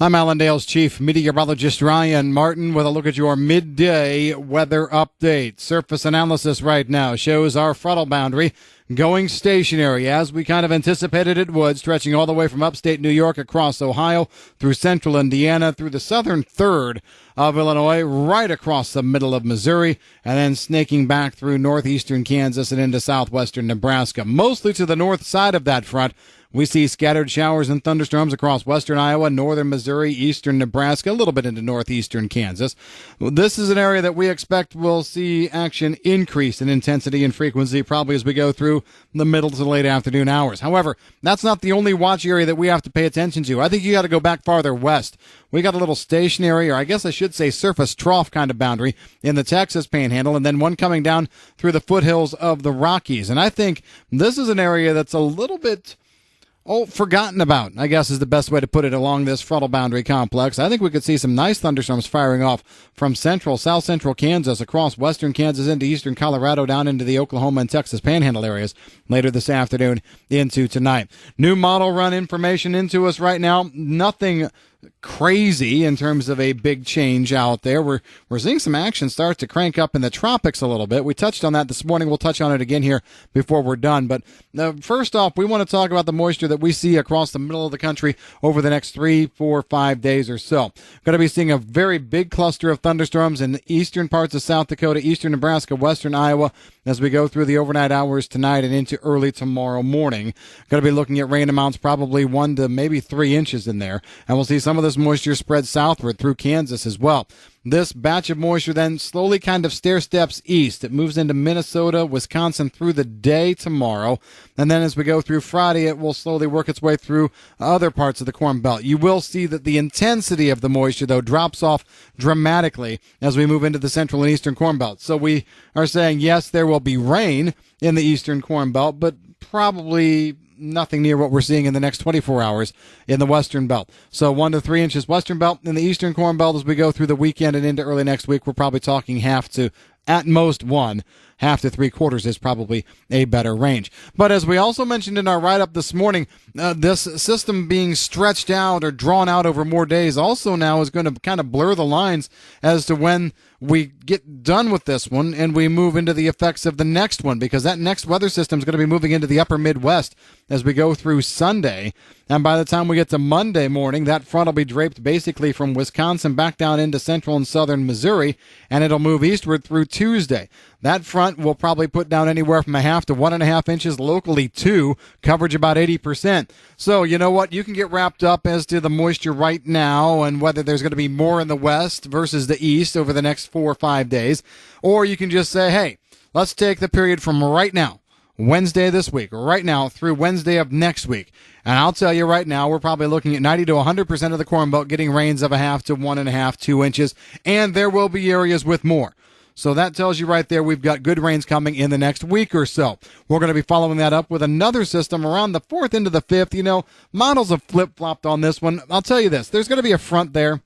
I'm Allendale's chief meteorologist Ryan Martin with a look at your midday weather update. Surface analysis right now shows our frontal boundary going stationary as we kind of anticipated it would, stretching all the way from upstate New York across Ohio through central Indiana through the southern third of Illinois, right across the middle of Missouri, and then snaking back through northeastern Kansas and into southwestern Nebraska. Mostly to the north side of that front, we see scattered showers and thunderstorms across western Iowa, northern Missouri, eastern Nebraska, a little bit into northeastern Kansas. This is an area that we expect will see action increase in intensity and frequency probably as we go through the middle to late afternoon hours. However, that's not the only watch area that we have to pay attention to. I think you got to go back farther west. We got a little stationary, or I guess I should say surface trough kind of boundary in the Texas Panhandle, and then one coming down through the foothills of the Rockies. And I think this is an area that's a little bit forgotten about, I guess is the best way to put it, along this frontal boundary complex. I think we could see some nice thunderstorms firing off from south central Kansas, across western Kansas into eastern Colorado, down into the Oklahoma and Texas Panhandle areas later this afternoon into tonight. New model run information into us right now. Nothing crazy in terms of a big change out there. We're seeing some action start to crank up in the tropics a little bit. We touched on that this morning. We'll touch on it again here before we're done. But first off, we want to talk about the moisture that we see across the middle of the country over the next 3, 4, 5 days or so. Going to be seeing a very big cluster of thunderstorms in the eastern parts of South Dakota, eastern Nebraska, western Iowa as we go through the overnight hours tonight and into early tomorrow morning. Going to be looking at rain amounts probably 1 to maybe 3 inches in there. And we'll see some of this moisture spread southward through Kansas as well. This batch of moisture then slowly kind of stair steps east. It moves into Minnesota, Wisconsin through the day tomorrow. And then as we go through Friday, it will slowly work its way through other parts of the Corn Belt. You will see that the intensity of the moisture, though, drops off dramatically as we move into the central and eastern Corn Belt. So we are saying, yes, there will be rain in the eastern Corn Belt, but probably nothing near what we're seeing in the next 24 hours in the western belt. So 1 to 3 inches western belt. In the eastern Corn Belt as we go through the weekend and into early next week, we're probably talking half to at most 1. Half to 3/4 is probably a better range. But as we also mentioned in our write-up this morning, this system being stretched out or drawn out over more days also now is going to kind of blur the lines as to when we get done with this one and we move into the effects of the next one, because that next weather system is going to be moving into the upper Midwest as we go through Sunday. And by the time we get to Monday morning, that front will be draped basically from Wisconsin back down into central and southern Missouri, and it'll move eastward through Tuesday. That front will probably put down anywhere from 1/2 to 1.5 inches, locally 2, coverage about 80%. So you know what? You can get wrapped up as to the moisture right now and whether there's going to be more in the west versus the east over the next 4 or 5 days. Or you can just say, hey, let's take the period from right now, Wednesday this week, right now through Wednesday of next week. And I'll tell you right now, we're probably looking at 90 to 100% of the Corn Belt getting rains of 1/2 to 1.5, 2 inches. And there will be areas with more. So that tells you right there we've got good rains coming in the next week or so. We're going to be following that up with another system around the 4th into the 5th. You know, models have flip-flopped on this one. I'll tell you this. There's going to be a front there,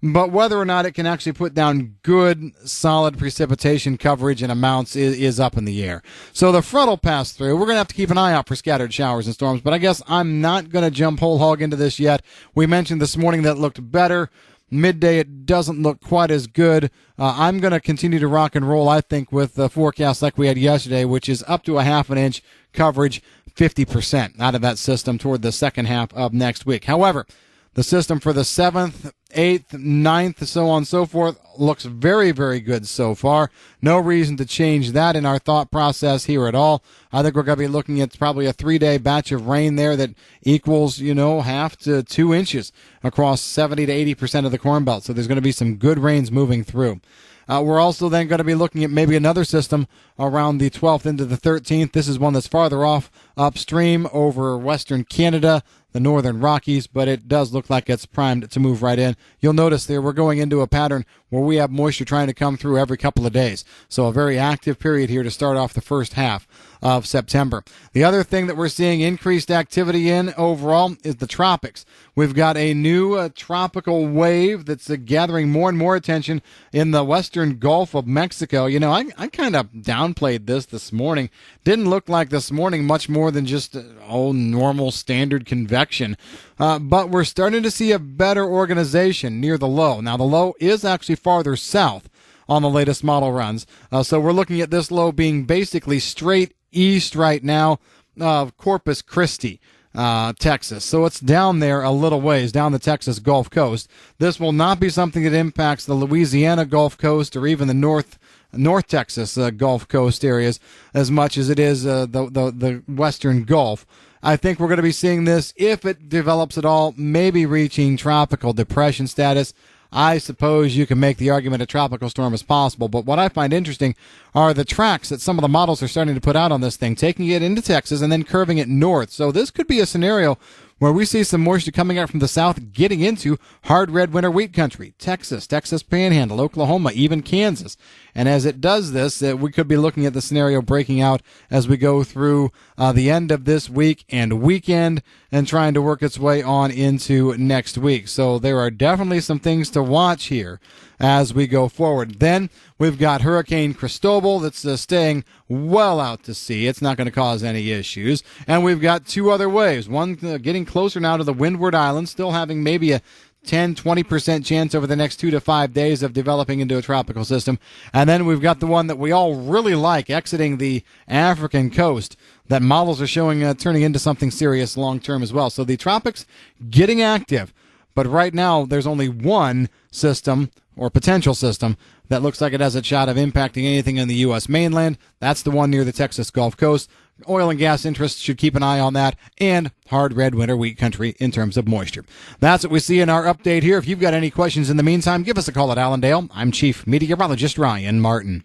but whether or not it can actually put down good, solid precipitation coverage and amounts is up in the air. So the front will pass through. We're going to have to keep an eye out for scattered showers and storms, but I guess I'm not going to jump whole hog into this yet. We mentioned this morning that it looked better. Midday, it doesn't look quite as good. I'm going to continue to rock and roll, I think, with the forecast like we had yesterday, which is up to 1/2 inch coverage, 50% out of that system toward the second half of next week. However, the system for the 7th, 8th, 9th, so on and so forth, looks very, very good so far. No reason to change that in our thought process here at all. I think we're going to be looking at probably a 3-day batch of rain there that equals, 1/2 to 2 inches across 70 to 80% of the Corn Belt. So there's going to be some good rains moving through. We're also then going to be looking at maybe another system around the 12th into the 13th. This is one that's farther off upstream over western Canada, the northern Rockies, but it does look like it's primed to move right in. You'll notice there we're going into a pattern where we have moisture trying to come through every couple of days. So a very active period here to start off the first half of September. The other thing that we're seeing increased activity in overall is the tropics. We've got a new tropical wave that's gathering more and more attention in the western Gulf of Mexico. I kind of downplayed this morning. Didn't look like this morning much more more than just normal standard convection. But we're starting to see a better organization near the low. Now, the low is actually farther south on the latest model runs. So we're looking at this low being basically straight east right now of Corpus Christi, Texas. So it's down there a little ways, down the Texas Gulf Coast. This will not be something that impacts the Louisiana Gulf Coast or even the North Texas Gulf Coast areas as much as it is the Western Gulf. I think we're going to be seeing this, if it develops at all, maybe reaching tropical depression status. I suppose you can make the argument a tropical storm is possible, but what I find interesting are the tracks that some of the models are starting to put out on this thing, taking it into Texas and then curving it north. So this could be a scenario where we see some moisture coming out from the south, getting into hard red winter wheat country, Texas Panhandle, Oklahoma, even Kansas. And as it does this, we could be looking at the scenario breaking out as we go through the end of this week and weekend and trying to work its way on into next week. So there are definitely some things to watch here as we go forward. Then we've got Hurricane Cristobal that's staying well out to sea. It's not going to cause any issues. And we've got two other waves, one getting closer now to the Windward Islands, still having maybe a 10-20% chance over the next 2 to 5 days of developing into a tropical system. And then we've got the one that we all really like exiting the African coast that models are showing turning into something serious long-term as well. So the tropics getting active. But right now, there's only one system or potential system that looks like it has a shot of impacting anything in the U.S. mainland. That's the one near the Texas Gulf Coast. Oil and gas interests should keep an eye on that, and hard red winter wheat country in terms of moisture. That's what we see in our update here. If you've got any questions in the meantime, give us a call at Allendale. I'm Chief Meteorologist Ryan Martin.